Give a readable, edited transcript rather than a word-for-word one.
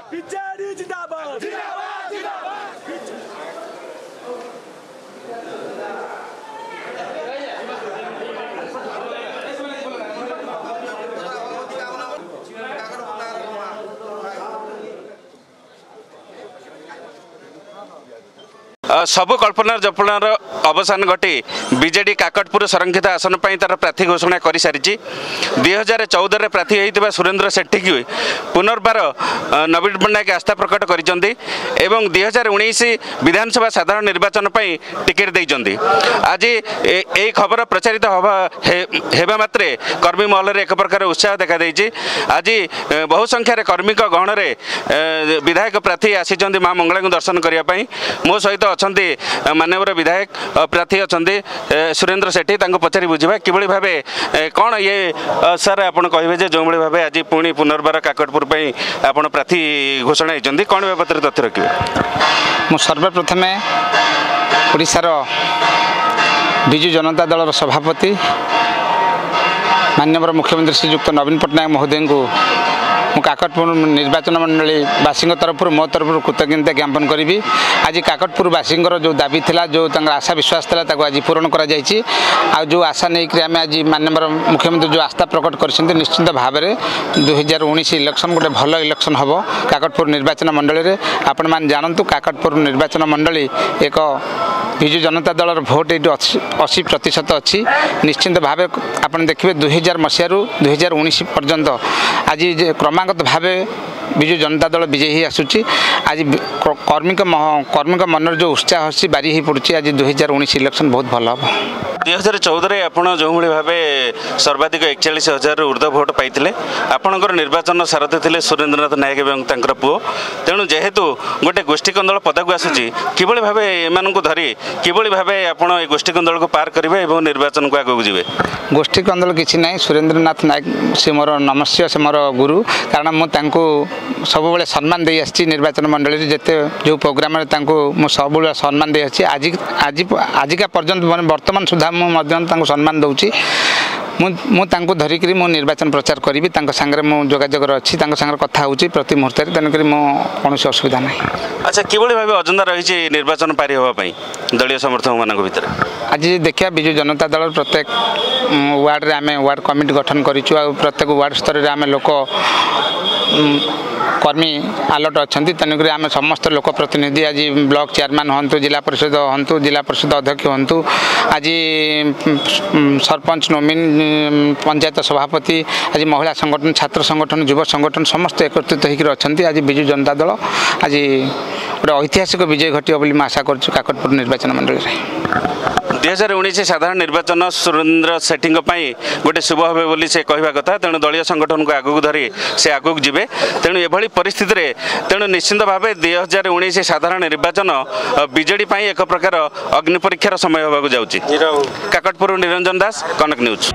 BJD जिंदाबाद जिंदाबाद जिंदाबाद। सबु कल्पना जल्पनार अवसान घटी बीजेडी काकटपुर संरक्षित आसन पर तार प्रार्थी घोषणा कर सारी 2014 प्रार्थी होता सुरेंद्र सेठी की पुनर्बार नवीन पट्टनायक आस्था प्रकट कर 2019 विधानसभा साधारण निर्वाचन पर टिकेट देते आज यही खबर प्रचारित होगा मात्रे कर्मी महल एक प्रकार उत्साह देखा देती। आज बहु संख्यार कर्मी गहन में विधायक प्रार्थी आसी माँ मंगला को दर्शन करने मो सहित अच्छा मानवर विधायक प्रार्थी अच्छा सुरेंद्र सेठी पचारि बुझा कि भाव कौन ये सर आप कहे जो भाव आज पुणी पुनर्बार काकटपुर आप प्रार्थी घोषणा होती कौन बाबद तथ्य रखिए। मु सर्वप्रथम ओडिशार विजु जनता दल सभापति माननीय मुख्यमंत्री श्रीजुक्त नवीन पट्टनायक महोदय को मु काकटपुर निर्वाचन मंडली बासी तरफ मो तरफ कृतज्ञता ज्ञापन करी। आज काकटपुर बासी जो दाबी थिला जो आशा विश्वास था आज पूरण कर जो आशा नहीं आम आज माननीय मुख्यमंत्री जो आस्था प्रकट कर निश्चित भाव में 2019 इलेक्शन गोटे भल इलेक्शन हम काकटपुर निर्वाचन मंडली में आपण मैंने जानतु काकटपुर निर्वाचन मंडली एक विजु जनता दल भोट ये 80% अच्छी निश्चित भाव आप देखिए 2000 मसीह 2019 पर्यंत आज क्रमागत भाव विजु जनता दल विजयी ही आसूची। आज कर्मी मन जो उत्साह अच्छी बारी ही पड़ी आज 2019 इलेक्शन बहुत भल हम 2014 आप जो भाव सर्वाधिक 41,000 ऊर्ध्व भोट पाई आपणकर निर्वाचन सारथी थे सुरेंद्रनाथ नायक और पुओ तेणु जेहेतु गोटे गोष्ठी कंदल पदाक आसूची किभली भाव एम धरी किभली भाव आप गोष्ठी कंदल को पार करेंगे और निर्वाचन को आगे जी गोष्ठी कंदल किसी ना सुरेंद्रनाथ नायक से मोर नमस्य से मोर गुरु कारण मुझे सब सम्मान दे आसी निर्वाचन मंडली जिते जो प्रोग्राम मुझे सब सम्मान दे आसी आजिका पर्यंत वर्तमान सुधा मुझे सम्मान दूची मुझे धरिक निर्वाचन प्रचार करी सांगे जोगाजोग अच्छी सांगे कथा हो प्रति मुहूर्त तेणुक कौन असुविधा ना। अच्छा किभली भाव अजेंडा रही निर्वाचन पारी होगापी दलीय समर्थक मान भर आज देखिए विजु जनता दल प्रत्येक वार्ड रे आम वार्ड कमिटी गठन करूँ प्रत्येक वार्ड स्तर में आम लोक कर्मी आलट अच्छा तेणुक आम समस्त लोक प्रतिनिधि आज ब्लॉक चेयरमैन हूँ जिला परिषद हूँ जिला परिषद अध्यक्ष हूँ आज सरपंच नोमिन पंचायत सभापति आज महिला संगठन छात्र संगठन युव संगठन समस्त एकत्रित होकर अच्छा आज विजु जनता दल आज गोटे ऐतिहासिक विजय घटे आशा करूँ काकटपुर निर्वाचन मंडली में 2019 साधारण निर्वाचन सुरेंद्र सेठी गोटे शुभ हे बोली से कहवा कथा तेणु दलीय संगठन को आगू धरी से आगू जी तेणु एभली परिस्थिति रे तेणु निश्चित भाव 2019 साधारण निर्वाचन बीजेडी एक प्रकार अग्नि परीक्षार समय होगा जाऊँगी। काकटपुर निरंजन दास, कनक न्यूज।